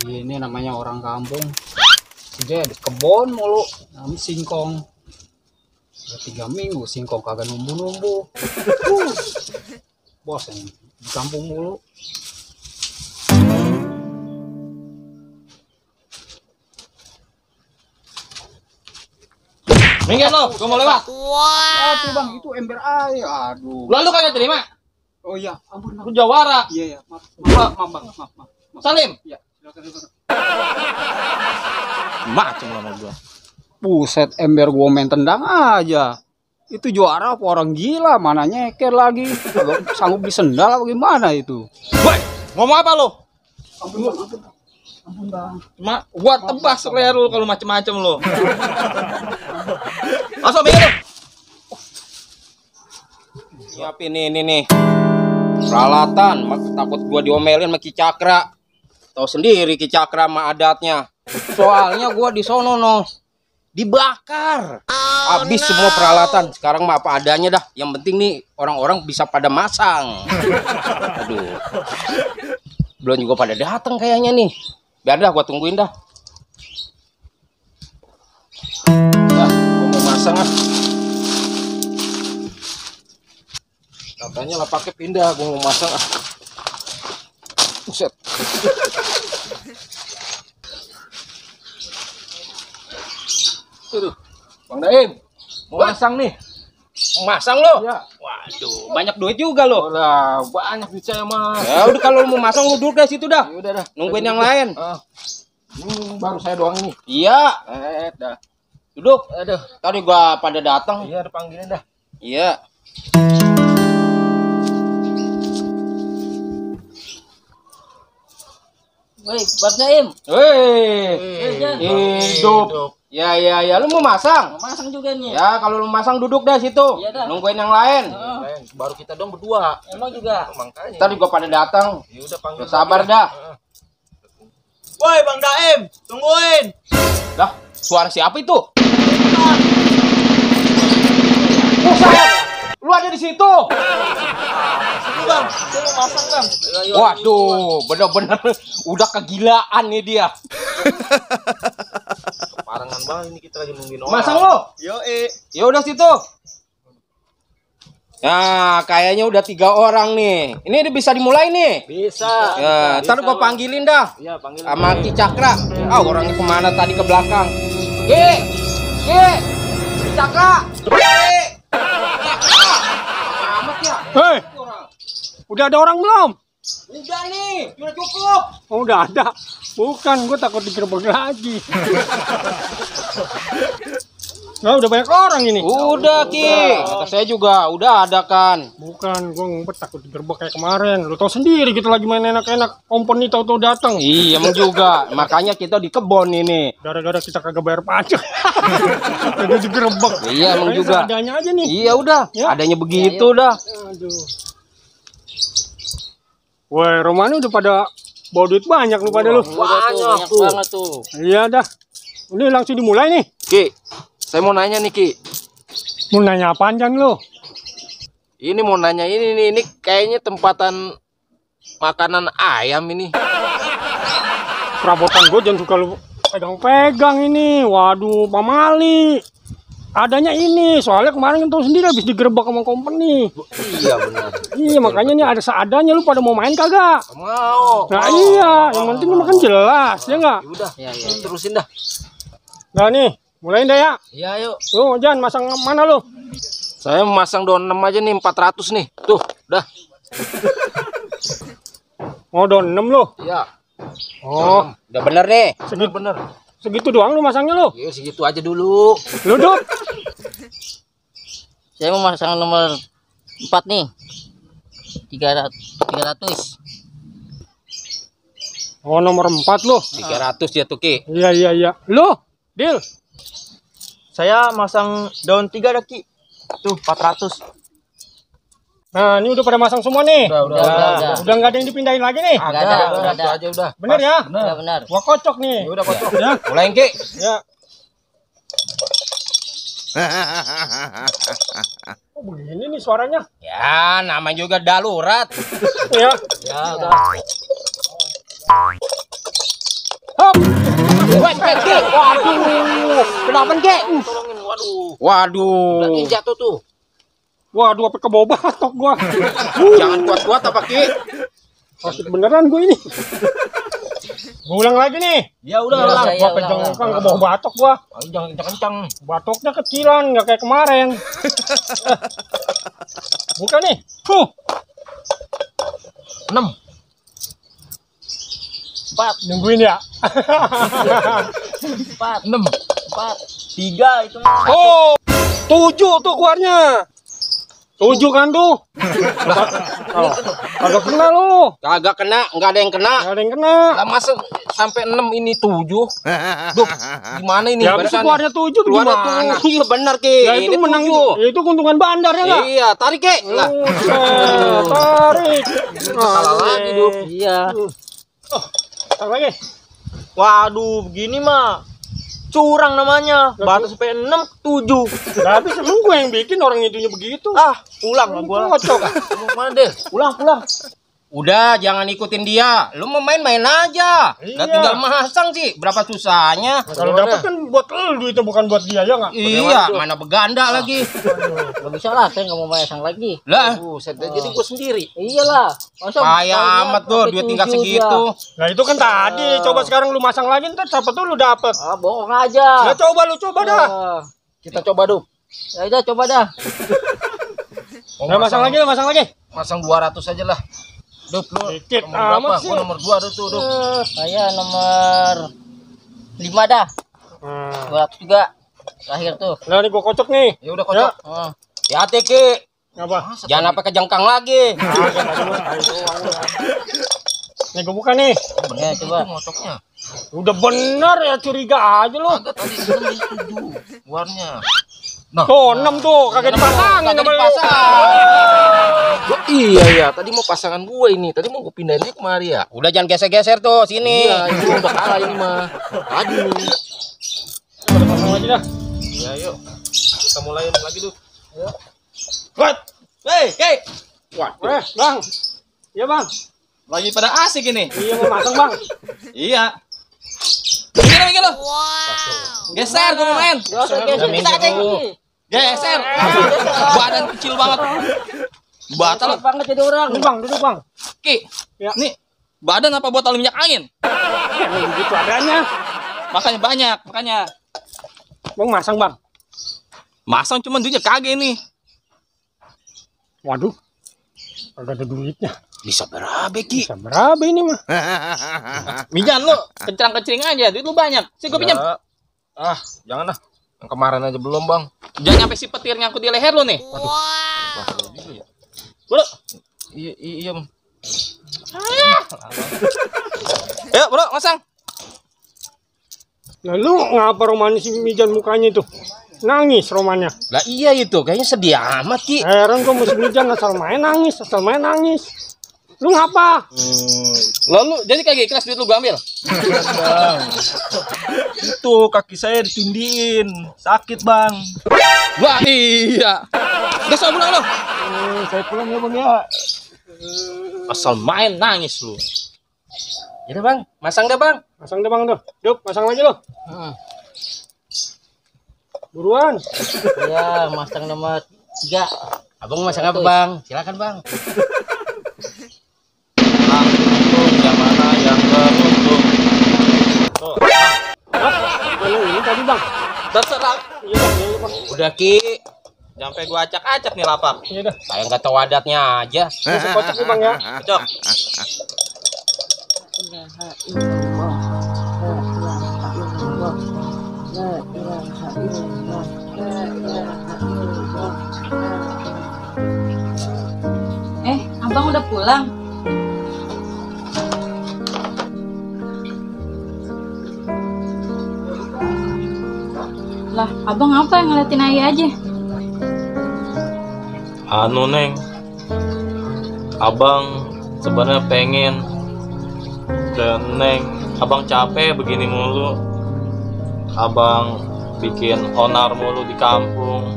Ini namanya orang kampung. Dia di kebon mulu, namanya singkong. Udah 3 minggu singkong kagak numbu-numbu. Bos ini di kampung mulu. Minggir lo, gua mau lewat. Aduh bang, itu ember air. Aduh. Lalu kagak terima? Oh iya, ampun bang. Lu jawara. Iya ya, maaf bang, maaf. Salim. Iya, silakan. Macam sama gua. Buset, ember gua main tendang aja. Itu juara apa orang gila, mana nyeker lagi. Kagak sanggup disendal apa gimana itu. Woi, ngomong apa lo? Ampun bang. Cuma gua tebas leher lu kalau macem-macem lo. Masuk minggir lo. Siapin ini nih. Peralatan, takut gua diomelin sama Ki Cakra. Tahu sendiri Ki Cakra sama adatnya. Soalnya gua di sono no dibakar. Habis semua peralatan. Sekarang mah apa adanya dah. Yang penting nih orang-orang bisa pada masang. Aduh. Belum juga pada datang kayaknya nih. Biar dah gua tungguin dah. Dah, gua mau masang ah. Katanya lah pakai pindah, gua mau masang ah. Buset. Aduh, Bang Daim, mau masang nih. Mau masang lo? Ya. Waduh, banyak duit juga lo. Lah, banyak duit saya mah. Ya udah kalau lu mau masang lu duduk dari situ dah. Ya udah dah. Nungguin yang lain. Baru saya doang nih. Iya, Dah. duduk. Aduh, tadi gua pada datang. Iya, udah panggilin dah. Iya. Woi, Bang Jaim. Weh, Jan. hidup. Ya, lu mau masang? Mau masang juga nih. Ya, kalau lu masang duduk dah situ. Iya dah. Nungguin yang lain. Baru kita dong berdua. Emang juga. Makanya. Tadi gua pada datang. Ya udah panggil. Sabar dah. Woi Bang Daim, tungguin. Dah, suara siapa itu? Buset, lu ada di situ. Ini Bang, saya mau masang Bang. Waduh, bener-bener udah kegilaan nih dia. Parangan banget ini kita lagi nungguin orang. Masang lo? Yo Ya udah situ. Nah, kayaknya udah 3 orang nih. Ini udah bisa dimulai nih. Bisa. Ya, ntar gua panggilin dah. Iya, panggil. Sama Ki Cakra. Ah, orangnya kemana tadi ke belakang? Ki Cakra. Amat ya. Hei, udah ada orang belum? Udah nih, udah cukup. Oh, udah ada. Bukan, gue takut digerebek lagi. Nah, udah banyak orang ini. Udah, Ki. Kata saya juga udah ada kan. Bukan, gue ngumpet takut digerebek kayak kemarin. Lu tau sendiri kita lagi main enak-enak. Kompeni tahu-tahu datang. Iya, emang juga. Makanya kita di kebon ini. Gara-gara kita kagak bayar pajak. Jadi digerebek. Iya, emang Kayaknya juga. seadanya aja nih. Iya udah, Ya. adanya begitu dah. Aduh. Woi, Romani udah pada bawa duit banyak lu pada lu. Banyak banget tuh. Iya dah. Ini langsung dimulai nih. Ki, saya mau nanya nih Ki. Mau nanya apaan Jan lu? Ini mau nanya ini kayaknya tempatan makanan ayam ini. Perabotan gue jangan suka lu pegang-pegang ini. Waduh, pamali. Adanya ini, soalnya kemarin kan tahu sendiri habis digerebek sama company. Iya benar. Iya, makanya nih ada seadanya, lu pada mau main kagak? Mau. Nah iya, yang penting lu makan jelas, ya enggak? Udah, Iya. terusin dah. Nah nih, mulain deh ya. Iya, yuk. Lu Jan, masang mana lu? Saya masang daun 6 aja nih 400 nih. Tuh, dah. Oh, daun 6 lu. Iya. Oh, Udah bener nih. segitu doang lu masangnya lu. Iya, segitu aja dulu. Lu Dop. Saya mau masang nomor 4 nih. 300. Oh, nomor 4 lu. 300 ya tuh Ki. Iya. Lu, Dil. Saya masang daun 3 dah Ki. Tuh 400. Nah, ini udah pada masang semua nih. Udah. Udah nggak ada yang dipindahin lagi nih. Nggak ada, udah ada. aja udah. Bener ya? Udah benar. Gua kocok nih. Udah kocok. Ya. Mulain Ki. Ya. Oh, begini nih suaranya. Ya, namanya juga darurat. Ya. Ya, udah. stop. Wes, Ki. Waduh. Kenapa, Ki? Tolongin, waduh. Waduh. Berarti jatuh tuh. Waduh, apa kebawa batok gua. Jangan kuat-kuat apa, Ki? Sakit beneran gua ini. Gua ulang lagi nih. Ya udah Ulang, ulang. saya Gua ulang, pegang ulang, kan ulang. kebawa batok gua. Ayo, jangan kencang-kencang. Batoknya kecilan, nggak kayak kemarin. Buka nih. 6. 4, Nungguin ya. 4, 6. 4. 3 itu. Oh, 7 tuh keluarnya. 7 kan tuh. Oh, kagak kena lu. Kagak kena, nggak ada yang kena. Nggak ada yang kena. Lah masa sampai 6 ini 7? Duh, gimana ini? Ya habis barusan? keluarnya 7 Keluarnya gimana? tuh. Iya benar, Ki. Ya itu Ini menang 7. itu keuntungan bandar ya nggak? Iya, tarik, Ki. Lah, Buset, tarik. salah lagi, Dup. Iya. Tarik lagi. Waduh, begini mah curang namanya. Batas sampai 6, 7. Nah, habis emang gue yang bikin orang itunya begitu. Ah, pulang lah gua. Kocok. Mana deh? Pulang. Udah, jangan ikutin dia. Lu mau main-main aja. Iya. Lah tinggal masang sih. Berapa susahnya? Nah, kalau dapat kan buat lu itu bukan buat dia ya nggak? Iya, mana beganda lagi. Gak bisa lah, saya nggak mau masang lagi. Lah, Buset, jadi gue sendiri. Iyalah. Masa payah tahunya amat tuh, sampai duit tinggal 7 segitu. Nah itu kan tadi. Coba sekarang lu masang lagi ntar siapa tuh lu dapet. Ah, bohong aja. Nah coba lu coba dah. Ah, kita coba dulu. Ya udah coba dah. Nah masang lagi lu masang lagi. Masang 200 aja lah. Dup, lu Dikit nomor berapa? amat sih. Gua nomor 2 tuh, Dup. Saya nomor 5 dah. Nah, 200 juga. Terakhir tuh. nah ini gua kocok nih. Ya udah kocok. Ah. Hati-hati, Ki. Apa? Jangan sampai kejengkang lagi. Nih gua buka nih. Ya coba. Ngocoknya. Udah bener ya curiga aja lu. Kagak tadi 7 luarnya. Nah, Tuh 6 tuh kagak dipasangin kagak sama lu. dipasang. Iya, tadi mau pasangan gue ini. Tadi mau gue pindahinnya kemari ya. Udah jangan geser-geser tuh sini. Iya, ini udah kalah ini mah. Aduh. Udah pasang lagi dah. Ya, yuk. Kita mulai lagi dulu. Kuat. Hei, Bang. Iya bang. lagi pada asik ini. Iya mau masang bang. Iya. Mikir lo. Geser gue mau main. Geser, kita ada ini. Geser. Badan kecil banget. Batal. Banget jadi orang. Duduk bang. Ki. Ya. Nih, badan apa botol minyak angin? Begitu adanya. Makanya banyak, makanya. Bang masang bang. Masang cuman duitnya kagak ini. Waduh. Kagak ada duitnya. Bisa berapa, Ki? Bisa berapa ini mah? Minjan lu, kencang-kencing aja, duit lu banyak. Sih gue pinjam. Ya. Ah, jangan lah. Yang kemarin aja belum, Bang. Jangan nyampe si petir nyangkut di leher lu nih. Bro, Iya, iya, Bang. ayo bro, masang. Lalu ngapa romanis mijan mukanya itu? Nangis romannya. Lah iya itu, kayaknya sedih amat, Ki. Heran gua musim mijan asal main nangis. Lu ngapa? Lalu jadi kagak ikhlas duit lu gua ambil. Tuh kaki saya ditindiin. Sakit, Bang. Wah, iya. Udah saya pulang lu. Saya pulang ya bang ya. Asal main nangis lu. Jadi, Bang, masang deh, Bang. Masang deh bang tuh. Duk, masang lagi lo. Buruan. Ya, masang nomor 3. Abang masang apa, Bang? Silakan, Bang. Untung yang mana yang beruntung. Mana ini tadi bang? Terserah. Iya bang, iya bang. Udah, Ki. Sampai gua acak-acak nih lapak. Iya dah. Saya nggak tahu adatnya aja. Masih kocok nih bang ya. Cok. Abang udah pulang? Lah, abang apa yang ngeliatin Ayah aja? Anu Neng, abang sebenarnya pengen dan Neng, abang capek begini mulu. Abang bikin onar mulu di kampung.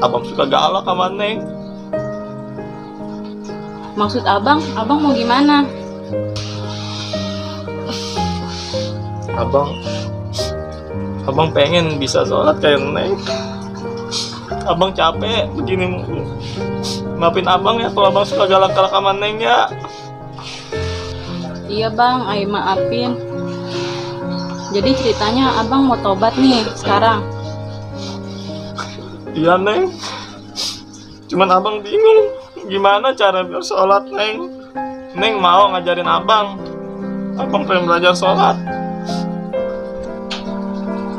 Abang suka galak sama Neng. Maksud abang mau gimana? Abang pengen bisa sholat kayak Neng. Abang capek begini mulu. Maafin abang ya kalau abang suka galak-galak sama Neng ya. Iya bang, ayo maafin. Jadi ceritanya abang mau tobat nih sekarang. Iya Neng. Cuman abang bingung gimana cara biar sholat Neng. Neng mau ngajarin abang. Abang pengen belajar sholat.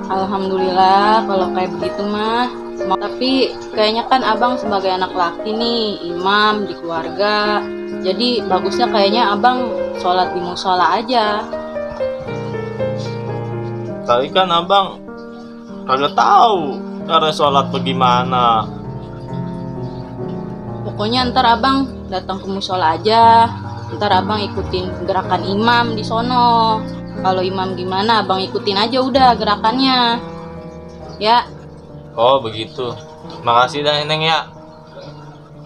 Alhamdulillah kalau kayak begitu mah. Tapi kayaknya kan abang sebagai anak laki nih, imam di keluarga. Jadi bagusnya kayaknya abang sholat di musola aja. Tapi kan abang kagak tahu cara sholat bagaimana. Pokoknya ntar abang datang ke musola aja. Ntar abang ikutin gerakan imam di sono. Kalau imam gimana abang ikutin aja udah gerakannya. Ya. Oh begitu. Makasih dah Neng ya.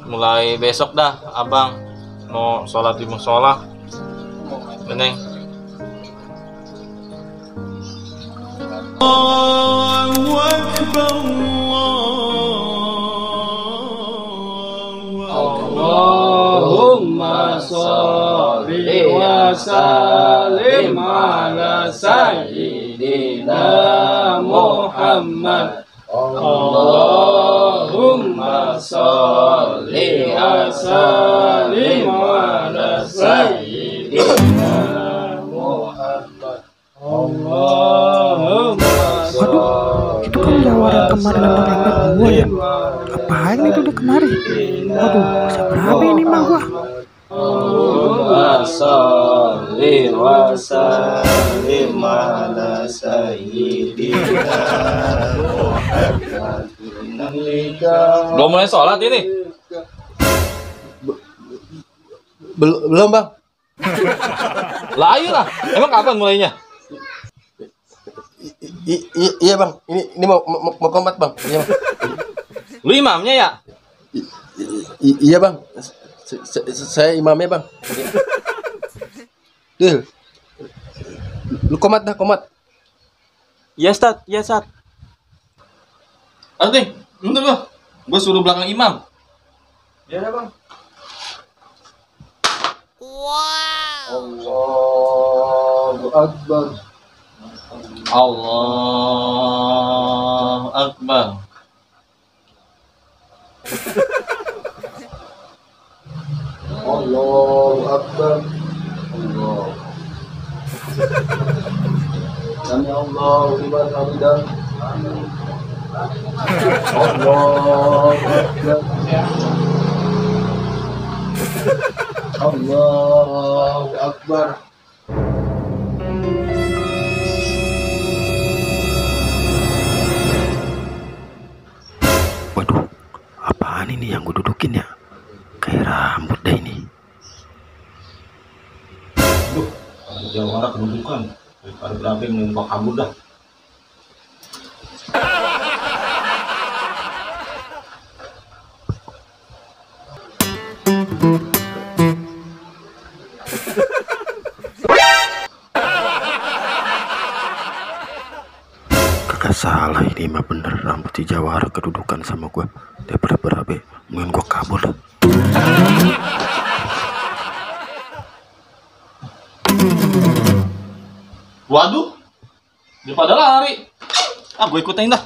Mulai besok dah abang mau sholat di musola. Neng. Allahu Akbar. Allahumma sholli wa sallim ala sayyidina Muhammad. Allahumma sholli wa sallim ala sayyidina Muhammad. Allahumma Waduh, itu kan jawara kemarin nonton yang gua ya. Apaan itu udah kemarin? Waduh, bisa berapa ini mah gua? Allahumma sholli wa sallim ala sayyidina Muhammad. Belum mulai sholat ini? Belum bang. Lah ayolah. Emang kapan mulainya? Iya bang. Ini mau komat bang. Iya bang. Lu imamnya ya? Iya bang. Saya imamnya bang. Dil. Lu komat dah komat. Ya Ustaz, ya Ustaz. Arti, bentar gua. Gua suruh belakang imam. Ya bang. Allahu Akbar. Allahu Akbar. Allahu Akbar. Allah. Sami Allahu liman hamidah. Allahu Akbar. Allahu Akbar. Waduh, apaan ini yang gue dudukin ya? Kayak rambut dah ini. Jauh arah kedudukan. Daripada berapa yang mau kabur dah. Kagak salah ini mah bener, rambut si Jawara kedudukan sama gua. Daripada berabe, mungkin gua kabur dah. Waduh, dia pada lari. Ah, gue ikutin dah.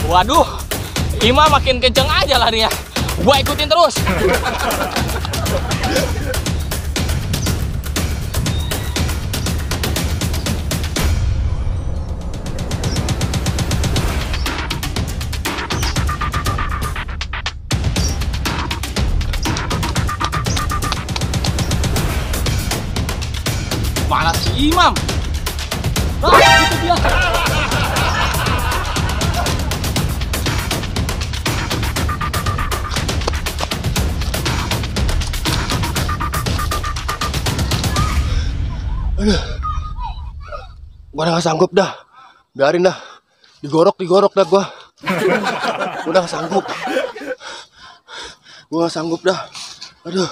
Waduh, Ima makin kenceng aja larinya. Gua ikutin terus. Mana si Imam? Ah, itu dia. Gua udah gak sanggup dah. biarin dah. Digorok dah gua. Udah gak sanggup. Gua gak sanggup dah. Aduh.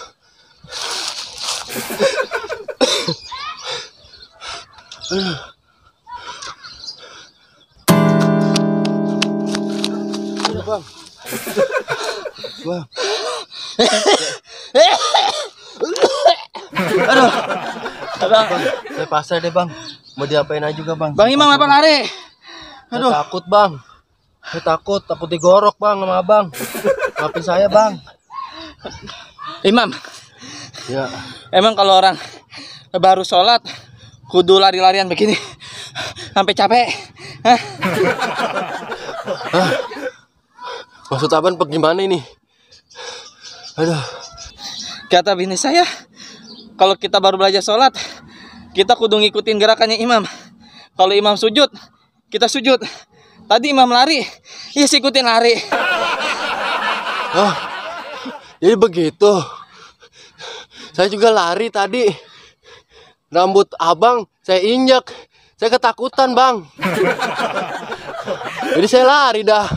Aduh, Bang. Bang. Aduh. Bang, saya pasrah deh, Bang. Mau diapain aja juga, Bang. Bang Imam apa lari? Aduh. Saya takut, Bang. Saya takut digorok, Bang, sama Abang. Maafin saya, Bang. Imam. Ya. Emang kalau orang baru sholat kudu lari-larian begini sampai capek? Hah? Maksud Abang bagaimana ini? Aduh. Kata bini saya, kalau kita baru belajar sholat, kita kudu ngikutin gerakannya imam. Kalau imam sujud, kita sujud. Tadi imam lari, ya ikutin lari. Oh, jadi begitu. Saya juga lari tadi. Rambut Abang saya injak. Saya ketakutan, Bang. Jadi saya lari dah.